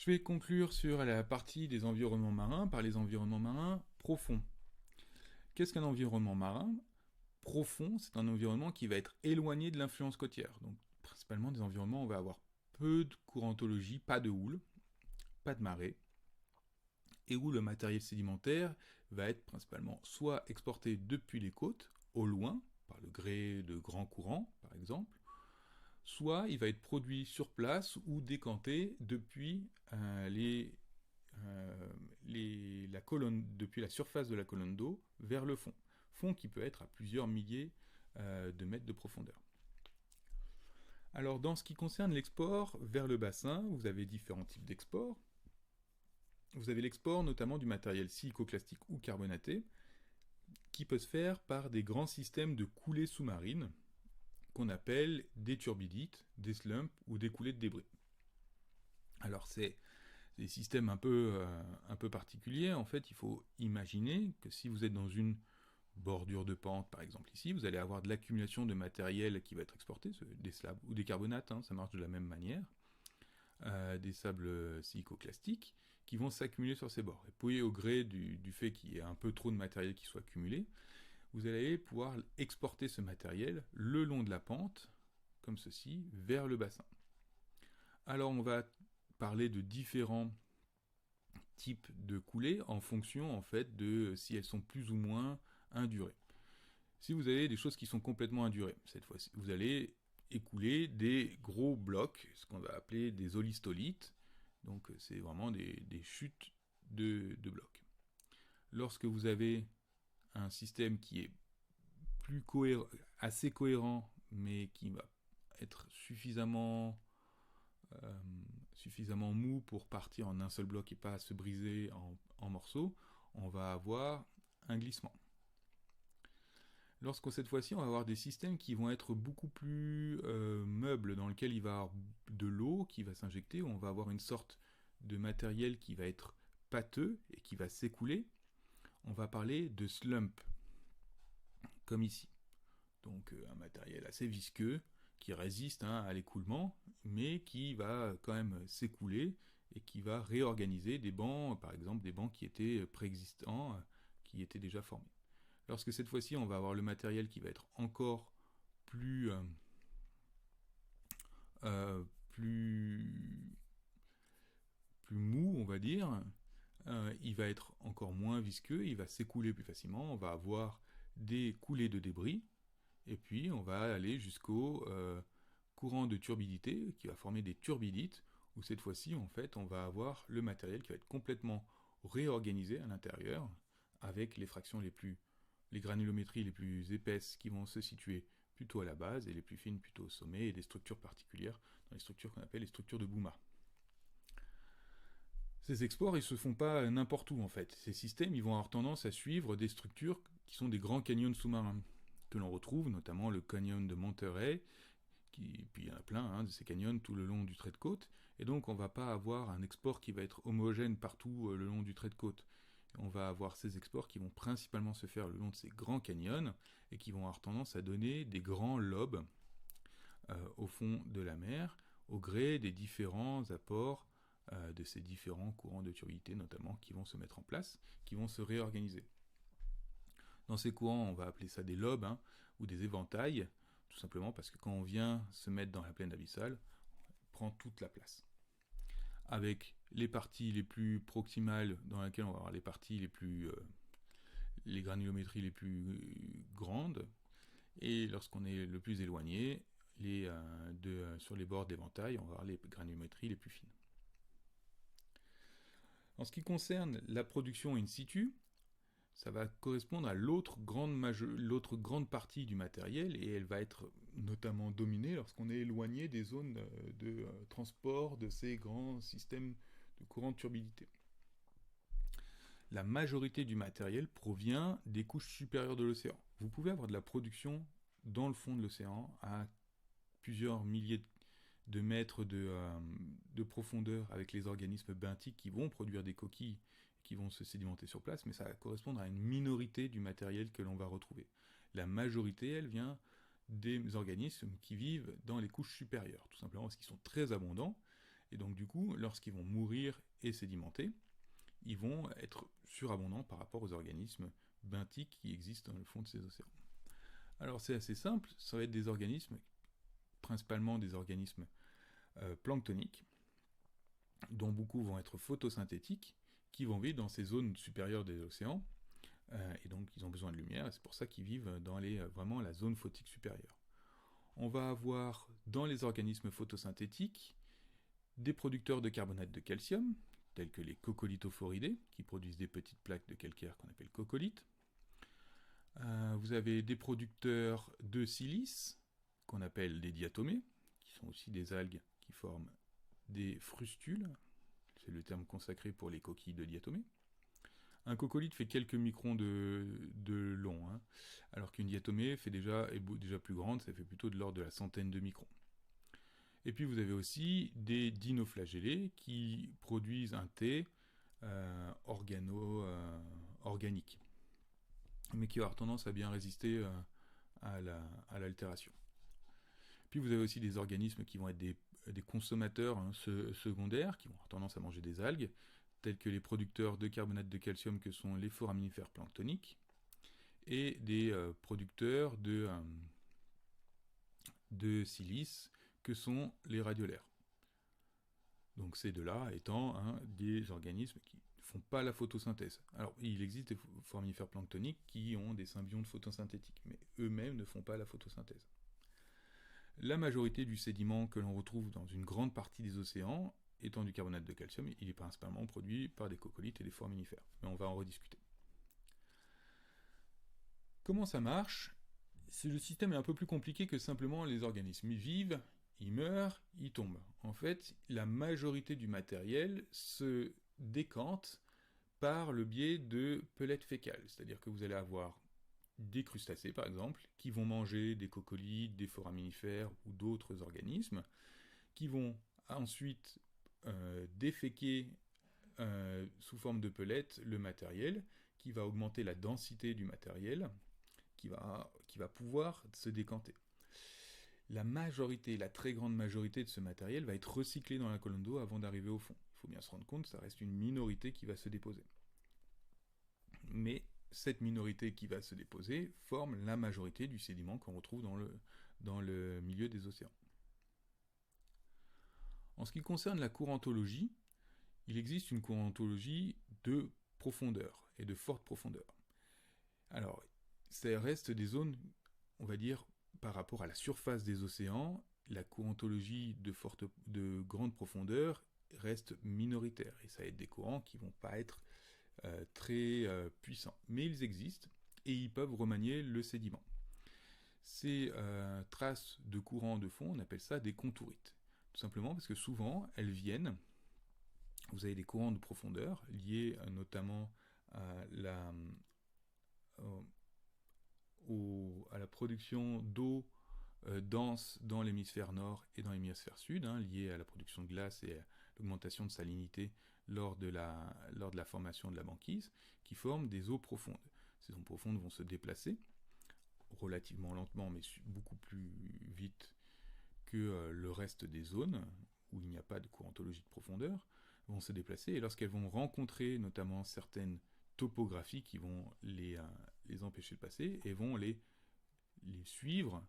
Je vais conclure sur la partie des environnements marins par les environnements marins profonds. Qu'est-ce qu'un environnement marin profond? C'est un environnement qui va être éloigné de l'influence côtière. Donc, principalement des environnements où on va avoir peu de courantologie, pas de houle, pas de marée, et où le matériel sédimentaire va être principalement soit exporté depuis les côtes, au loin, par le gré de grands courants, par exemple, soit il va être produit sur place ou décanté depuis la colonne, depuis la surface de la colonne d'eau vers le fond. Fond qui peut être à plusieurs milliers de mètres de profondeur. Alors dans ce qui concerne l'export vers le bassin, vous avez différents types d'export. Vous avez l'export notamment du matériel silicoclastique ou carbonaté, qui peut se faire par des grands systèmes de coulées sous-marines, qu'on appelle des turbidites, des slumps ou des coulées de débris. Alors c'est des systèmes un peu particuliers. En fait, il faut imaginer que si vous êtes dans une bordure de pente, par exemple ici, vous allez avoir de l'accumulation de matériel qui va être exporté, des slabs ou des carbonates, ça marche de la même manière, des sables silicoclastiques, qui vont s'accumuler sur ces bords. Et puis au gré du fait qu'il y ait un peu trop de matériel qui soit accumulé, vous allez pouvoir exporter ce matériel le long de la pente, comme ceci, vers le bassin. Alors on va parler de différents types de coulées en fonction en fait de si elles sont plus ou moins indurées. Si vous avez des choses qui sont complètement indurées, cette fois-ci, vous allez écouler des gros blocs, ce qu'on va appeler des holistolites. Donc c'est vraiment des chutes de blocs. Lorsque vous avez un système qui est assez cohérent, mais qui va être euh, suffisamment mou pour partir en un seul bloc et pas se briser en morceaux, on va avoir un glissement. Lorsque cette fois-ci, on va avoir des systèmes qui vont être beaucoup plus meubles, dans lesquels il va y avoir de l'eau qui va s'injecter, où on va avoir une sorte de matériel qui va être pâteux et qui va s'écouler. On va parler de slump, comme ici. Donc un matériel assez visqueux, qui résiste à l'écoulement, mais qui va quand même s'écouler et qui va réorganiser des bancs, par exemple des bancs qui étaient préexistants, qui étaient déjà formés. Lorsque cette fois-ci on va avoir le matériel qui va être encore plus euh, plus plus mou, on va dire, il va être encore moins visqueux, il va s'écouler plus facilement, on va avoir des coulées de débris, et puis on va aller jusqu'au courant de turbidité qui va former des turbidites, où cette fois-ci en fait on va avoir le matériel qui va être complètement réorganisé à l'intérieur, avec les granulométries les plus épaisses qui vont se situer plutôt à la base et les plus fines plutôt au sommet, et des structures particulières dans les structures qu'on appelle les structures de Bouma. Ces exports, ils se font pas n'importe où en fait. Ces systèmes, ils vont avoir tendance à suivre des structures qui sont des grands canyons sous-marins, que l'on retrouve, notamment le canyon de Monterey, puis il y en a plein de ces canyons tout le long du trait de côte, et donc on va pas avoir un export qui va être homogène partout le long du trait de côte. On va avoir ces exports qui vont principalement se faire le long de ces grands canyons, et qui vont avoir tendance à donner des grands lobes au fond de la mer, au gré des différents apports de ces différents courants de turbidité notamment qui vont se mettre en place, qui vont se réorganiser. Dans ces courants, on va appeler ça des lobes ou des éventails, tout simplement parce que quand on vient se mettre dans la plaine abyssale, on prend toute la place. Avec les parties les plus proximales dans lesquelles on va avoir les parties les granulométries les plus grandes, et lorsqu'on est le plus éloigné, sur les bords d'éventail, on va avoir les granulométries les plus fines. En ce qui concerne la production in situ, ça va correspondre à l'autre grande partie du matériel, et elle va être notamment dominée lorsqu'on est éloigné des zones de transport de ces grands systèmes de courant de turbidité. La majorité du matériel provient des couches supérieures de l'océan. Vous pouvez avoir de la production dans le fond de l'océan à plusieurs milliers de mètres de profondeur avec les organismes benthiques qui vont produire des coquilles qui vont se sédimenter sur place, mais ça va correspondre à une minorité du matériel que l'on va retrouver. La majorité, elle vient des organismes qui vivent dans les couches supérieures, tout simplement parce qu'ils sont très abondants Et donc du coup, lorsqu'ils vont mourir et sédimenter, ils vont être surabondants par rapport aux organismes benthiques qui existent dans le fond de ces océans. Alors c'est assez simple, ça va être des organismes, principalement des organismes planctoniques, dont beaucoup vont être photosynthétiques, qui vont vivre dans ces zones supérieures des océans, et donc ils ont besoin de lumière, et c'est pour ça qu'ils vivent dans vraiment la zone photique supérieure. On va avoir dans les organismes photosynthétiques des producteurs de carbonate de calcium, tels que les coccolithophoridés, qui produisent des petites plaques de calcaire qu'on appelle coccolithes. Vous avez des producteurs de silice, qu'on appelle des diatomées, qui sont aussi des algues qui forment des frustules, c'est le terme consacré pour les coquilles de diatomées. Un coccolithe fait quelques microns de long, hein, alors qu'une diatomée est déjà plus grande, ça fait plutôt de l'ordre de la centaine de microns. Et puis vous avez aussi des dinoflagellés qui produisent un thé organique, mais qui va avoir tendance à bien résister à l'altération. Puis vous avez aussi des organismes qui vont être des consommateurs secondaires, qui vont avoir tendance à manger des algues, tels que les producteurs de carbonate de calcium que sont les foraminifères planctoniques, et des producteurs de silice que sont les radiolaires. Donc ces deux-là étant des organismes qui ne font pas la photosynthèse. Alors il existe des foraminifères planctoniques qui ont des symbiontes photosynthétiques, mais eux-mêmes ne font pas la photosynthèse. La majorité du sédiment que l'on retrouve dans une grande partie des océans étant du carbonate de calcium, il est principalement produit par des coccolithes et des foraminifères. Mais on va en rediscuter. Comment ça marche ? Le système est un peu plus compliqué que simplement les organismes. Ils vivent, ils meurent, ils tombent. En fait, la majorité du matériel se décante par le biais de pelettes fécales. C'est-à-dire que vous allez avoir des crustacés, par exemple, qui vont manger des coccolithes, des foraminifères ou d'autres organismes, qui vont ensuite déféquer sous forme de pelettes le matériel, qui va augmenter la densité du matériel, qui va pouvoir se décanter. La très grande majorité de ce matériel va être recyclé dans la colonne d'eau avant d'arriver au fond. Il faut bien se rendre compte, ça reste une minorité qui va se déposer. Mais cette minorité qui va se déposer forme la majorité du sédiment qu'on retrouve dans le milieu des océans. En ce qui concerne la courantologie, il existe une courantologie de profondeur et de forte profondeur. Alors, ça reste des zones, on va dire, par rapport à la surface des océans, la courantologie de grande profondeur reste minoritaire. Et ça va être des courants qui ne vont pas être très puissants. Mais ils existent et ils peuvent remanier le sédiment. Ces traces de courant de fond, on appelle ça des contourites. Tout simplement parce que souvent, elles viennent, vous avez des courants de profondeur liés notamment à la production d'eau dense dans l'hémisphère nord et dans l'hémisphère sud, liée à la production de glace et à l'augmentation de salinité lors de la formation de la banquise, qui forment des eaux profondes. Ces eaux profondes vont se déplacer relativement lentement, mais beaucoup plus vite que le reste des zones où il n'y a pas de courantologie de profondeur, vont se déplacer, et lorsqu'elles vont rencontrer notamment certaines topographies qui vont les empêcher de passer, et vont les suivre,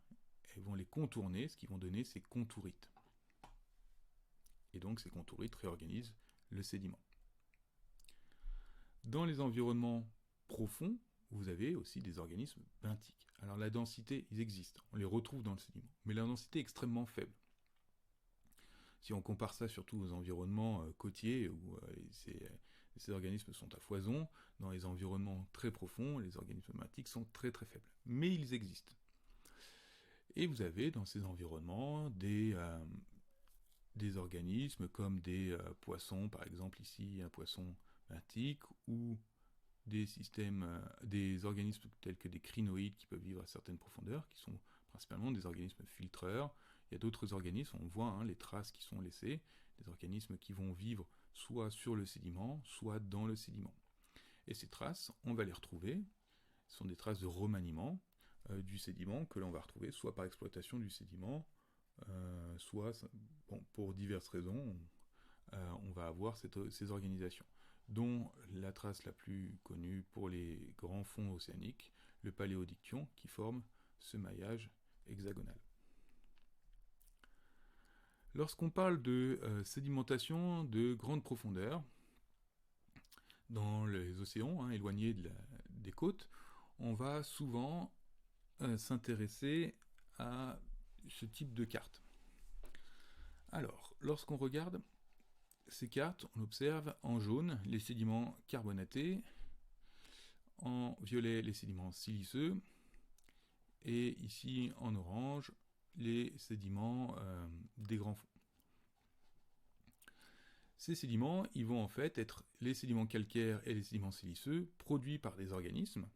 et vont les contourner, ce qui vont donner ces contourites. Et donc ces contourites réorganisent le sédiment. Dans les environnements profonds, vous avez aussi des organismes benthiques. Alors la densité, ils existent, on les retrouve dans le sédiment, mais la densité est extrêmement faible. Si on compare ça surtout aux environnements côtiers, où ces organismes sont à foison, dans les environnements très profonds, les organismes benthiques sont très très faibles. Mais ils existent. Et vous avez dans ces environnements des organismes comme des poissons, par exemple ici un poisson benthique, ou des organismes tels que des crinoïdes qui peuvent vivre à certaines profondeurs, qui sont principalement des organismes filtreurs. Il y a d'autres organismes, on voit les traces qui sont laissées, des organismes qui vont vivre soit sur le sédiment, soit dans le sédiment. Et ces traces, on va les retrouver, ce sont des traces de remaniement du sédiment que l'on va retrouver soit par exploitation du sédiment, soit pour diverses raisons. on va avoir ces organisations, dont la trace la plus connue pour les grands fonds océaniques, le paléodictyon, qui forme ce maillage hexagonal. Lorsqu'on parle de sédimentation de grande profondeur, dans les océans, éloignés des côtes, on va souvent s'intéresser à ce type de carte. Alors, lorsqu'on regarde ces cartes, on observe en jaune les sédiments carbonatés, en violet les sédiments siliceux, et ici en orange les sédiments des grands fonds. Ces sédiments, ils vont en fait être les sédiments calcaires et les sédiments siliceux produits par des organismes,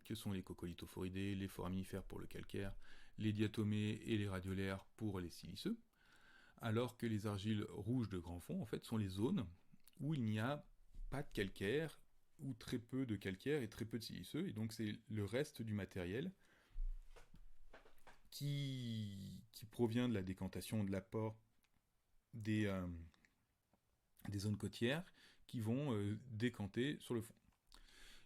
que sont les coccolithophoridés, les foraminifères pour le calcaire, les diatomées et les radiolaires pour les siliceux, alors que les argiles rouges de grands fonds, en fait, sont les zones où il n'y a pas de calcaire, ou très peu de calcaire et très peu de siliceux, et donc c'est le reste du matériel qui provient de la décantation, de l'apport des zones côtières qui vont décanter sur le fond.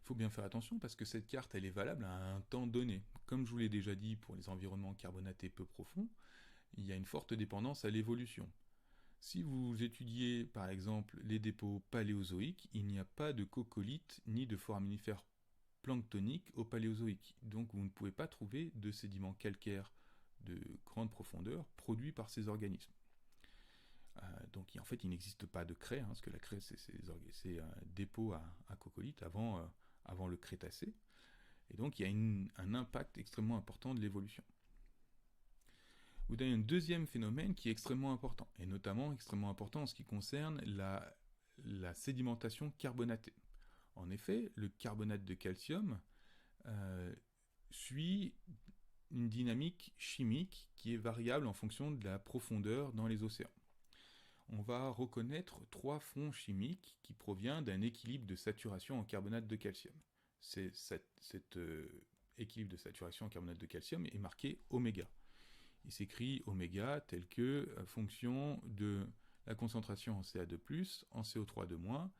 Il faut bien faire attention parce que cette carte elle est valable à un temps donné. Comme je vous l'ai déjà dit pour les environnements carbonatés peu profonds, il y a une forte dépendance à l'évolution. Si vous étudiez par exemple les dépôts paléozoïques, il n'y a pas de coccolithes ni de foraminifères planctoniques au paléozoïque. Donc vous ne pouvez pas trouver de sédiments calcaires de grande profondeur produits par ces organismes. Donc en fait il n'existe pas de craie, parce que la craie c'est un dépôt à coccolithes avant le Crétacé, et donc il y a un impact extrêmement important de l'évolution. Vous avez un deuxième phénomène qui est extrêmement important, et notamment extrêmement important en ce qui concerne la sédimentation carbonatée. En effet, le carbonate de calcium suit une dynamique chimique qui est variable en fonction de la profondeur dans les océans. On va reconnaître 3 fonds chimiques qui proviennent d'un équilibre de saturation en carbonate de calcium. Cet équilibre de saturation en carbonate de calcium est marqué oméga. Il s'écrit oméga tel que fonction de la concentration en Ca2+, en CO3-,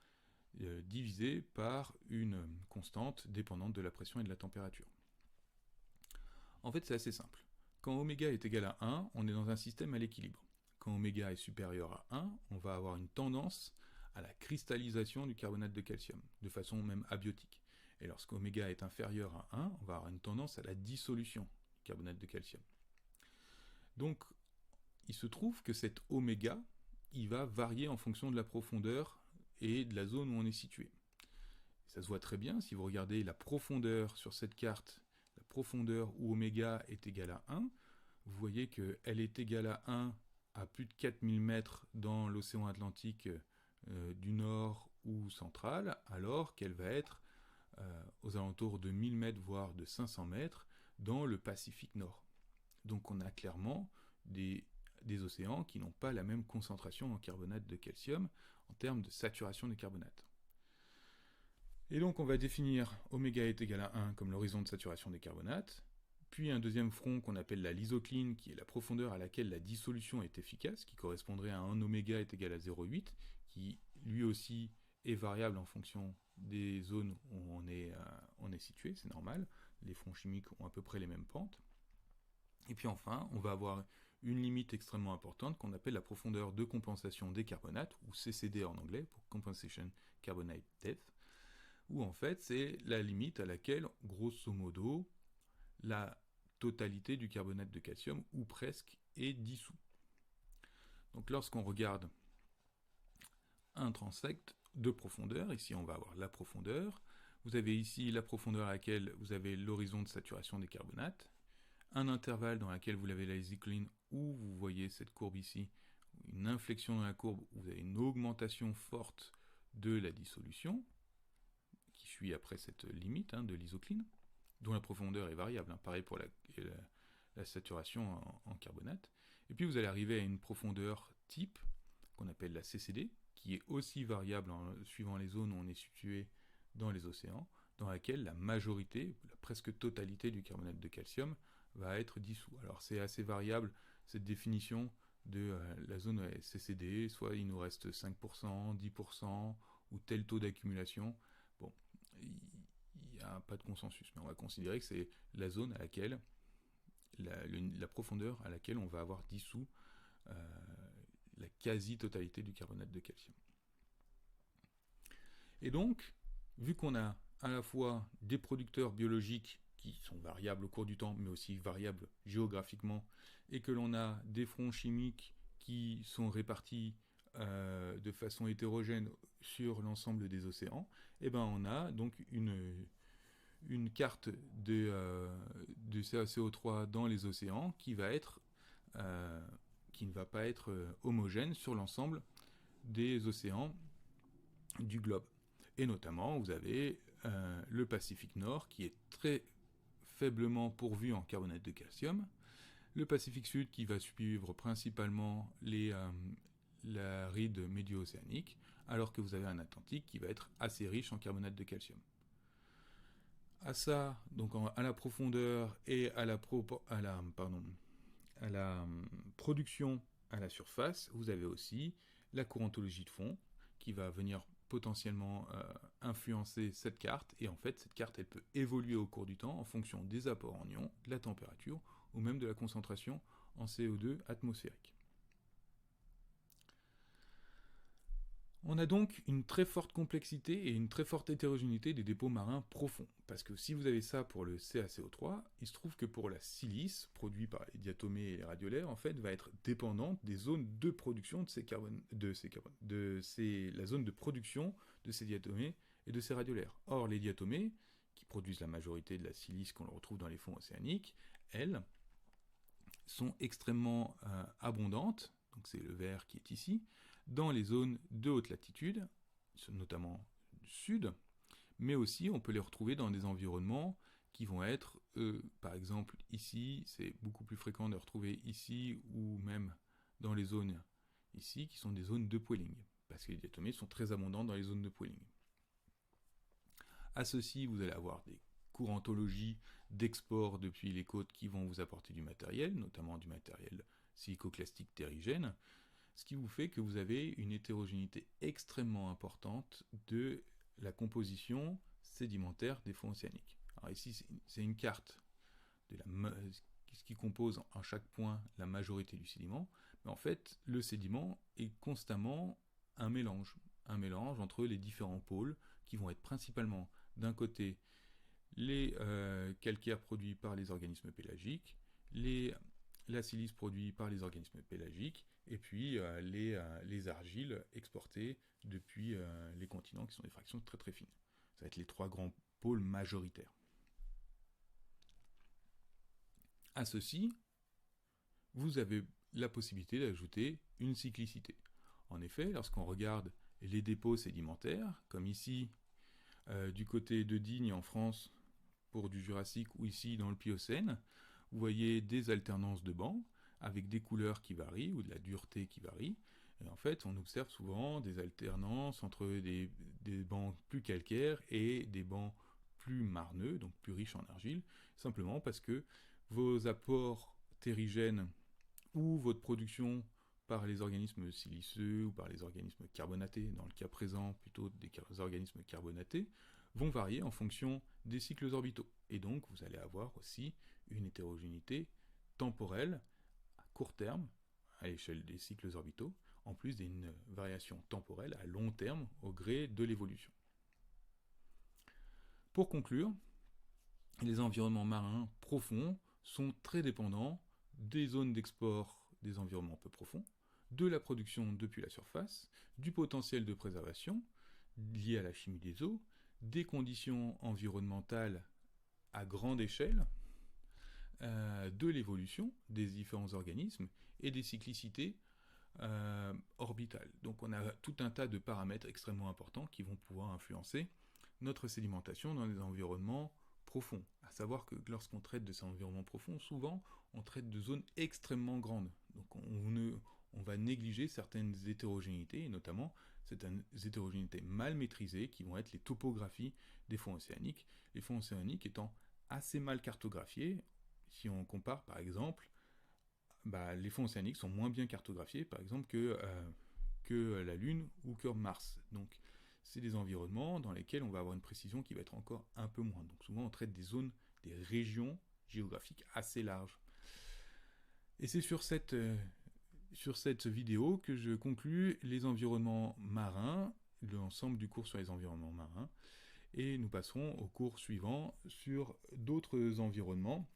divisé par une constante dépendante de la pression et de la température. En fait, c'est assez simple. Quand oméga est égal à 1, on est dans un système à l'équilibre. Quand oméga est supérieur à 1, on va avoir une tendance à la cristallisation du carbonate de calcium, de façon même abiotique. Et lorsqu'oméga est inférieur à 1, on va avoir une tendance à la dissolution du carbonate de calcium. Donc, il se trouve que cet oméga, il va varier en fonction de la profondeur et de la zone où on est situé. Ça se voit très bien, si vous regardez la profondeur sur cette carte, la profondeur où oméga est égal à 1, vous voyez qu'elle est égale à 1 à plus de 4000 mètres dans l'océan Atlantique du nord ou central, alors qu'elle va être aux alentours de 1000 mètres, voire de 500 mètres, dans le Pacifique Nord. Donc on a clairement des océans qui n'ont pas la même concentration en carbonate de calcium en termes de saturation des carbonates. Et donc on va définir oméga est égal à 1 comme l'horizon de saturation des carbonates, puis un deuxième front qu'on appelle la lysocline, qui est la profondeur à laquelle la dissolution est efficace, qui correspondrait à 1 oméga est égal à 0,8, qui lui aussi est variable en fonction des zones où on est situé, c'est normal, les fronts chimiques ont à peu près les mêmes pentes. Et puis enfin, on va avoir une limite extrêmement importante qu'on appelle la profondeur de compensation des carbonates, ou CCD en anglais, pour Compensation Carbonate Depth, où en fait c'est la limite à laquelle, grosso modo, la totalité du carbonate de calcium, ou presque, est dissous. Donc lorsqu'on regarde un transect de profondeur, ici on va avoir la profondeur, vous avez ici la profondeur à laquelle vous avez l'horizon de saturation des carbonates, un intervalle dans lequel vous avez la lysocline, où vous voyez cette courbe ici, une inflexion dans la courbe, où vous avez une augmentation forte de la dissolution, qui suit après cette limite de lysocline, dont la profondeur est variable, pareil pour la saturation en carbonate. Et puis vous allez arriver à une profondeur type, qu'on appelle la CCD, qui est aussi variable suivant les zones où on est situé dans les océans, dans laquelle la majorité, la presque totalité du carbonate de calcium va être dissous. Alors c'est assez variable, cette définition, de la zone CCD, soit il nous reste 5%, 10%, ou tel taux d'accumulation. Bon, il n'y a pas de consensus, mais on va considérer que c'est la zone à laquelle, la profondeur à laquelle on va avoir dissous la quasi-totalité du carbonate de calcium. Et donc, vu qu'on a à la fois des producteurs biologiques qui sont variables au cours du temps, mais aussi variables géographiquement, et que l'on a des fronts chimiques qui sont répartis de façon hétérogène sur l'ensemble des océans, et ben on a donc une carte de CaCO3 dans les océans qui ne va pas être homogène sur l'ensemble des océans du globe. Et notamment, vous avez le Pacifique Nord qui est très faiblement pourvu en carbonate de calcium, le Pacifique Sud qui va suivre principalement la ride médio-océanique, alors que vous avez un Atlantique qui va être assez riche en carbonate de calcium. À ça, donc à la profondeur et à la production à la surface, vous avez aussi la courantologie de fond qui va venir potentiellement influencer cette carte, et en fait cette carte elle peut évoluer au cours du temps en fonction des apports en ions, de la température ou même de la concentration en CO2 atmosphérique. On a donc une très forte complexité et une très forte hétérogénéité des dépôts marins profonds. Parce que si vous avez ça pour le CaCO3, il se trouve que pour la silice, produite par les diatomées et les radiolaires, en fait, va être dépendante des zones de production la zone de production de ces diatomées et de ces radiolaires. Or, les diatomées, qui produisent la majorité de la silice qu'on retrouve dans les fonds océaniques, elles sont extrêmement abondantes, donc c'est le vert qui est ici, dans les zones de haute latitude, notamment du sud, mais aussi on peut les retrouver dans des environnements qui vont être, par exemple ici, c'est beaucoup plus fréquent de retrouver ici, ou même dans les zones ici, qui sont des zones de poiling, parce que les diatomées sont très abondantes dans les zones de poiling. À ceci, vous allez avoir des courantologies d'export depuis les côtes qui vont vous apporter du matériel, notamment du matériel silicoclastique terrigène, ce qui vous fait que vous avez une hétérogénéité extrêmement importante de la composition sédimentaire des fonds océaniques. Alors ici, c'est une carte de ce qui compose en chaque point la majorité du sédiment, mais en fait, le sédiment est constamment un mélange entre les différents pôles qui vont être principalement d'un côté les calcaires produits par les organismes pélagiques, la silice produite par les organismes pélagiques, et puis les argiles exportées depuis les continents, qui sont des fractions très très fines. Ça va être les trois grands pôles majoritaires. À ceci, vous avez la possibilité d'ajouter une cyclicité. En effet, lorsqu'on regarde les dépôts sédimentaires, comme ici, du côté de Digne en France, pour du Jurassique, ou ici dans le Pliocène, vous voyez des alternances de bancs, avec des couleurs qui varient, ou de la dureté qui varie. Et en fait, on observe souvent des alternances entre des bancs plus calcaires et des bancs plus marneux, donc plus riches en argile, simplement parce que vos apports terrigènes ou votre production par les organismes siliceux ou par les organismes carbonatés, dans le cas présent plutôt des organismes carbonatés, vont varier en fonction des cycles orbitaux. Et donc vous allez avoir aussi une hétérogénéité temporelle à court terme, à l'échelle des cycles orbitaux, en plus d'une variation temporelle à long terme au gré de l'évolution. Pour conclure, les environnements marins profonds sont très dépendants des zones d'export des environnements peu profonds, de la production depuis la surface, du potentiel de préservation lié à la chimie des eaux, des conditions environnementales à grande échelle, de l'évolution des différents organismes et des cyclicités orbitales. Donc on a tout un tas de paramètres extrêmement importants qui vont pouvoir influencer notre sédimentation dans les environnements profonds. À savoir que lorsqu'on traite de ces environnements profonds, souvent on traite de zones extrêmement grandes. Donc on va négliger certaines hétérogénéités, et notamment certaines hétérogénéités mal maîtrisées qui vont être les topographies des fonds océaniques. Les fonds océaniques étant assez mal cartographiés, si on compare par exemple les fonds océaniques sont moins bien cartographiés, par exemple, que la Lune ou que Mars. Donc, c'est des environnements dans lesquels on va avoir une précision qui va être encore un peu moins. Donc, souvent, on traite des zones, des régions géographiques assez larges. Et c'est sur cette vidéo que je conclus les environnements marins, l'ensemble du cours sur les environnements marins, et nous passerons au cours suivant sur d'autres environnements,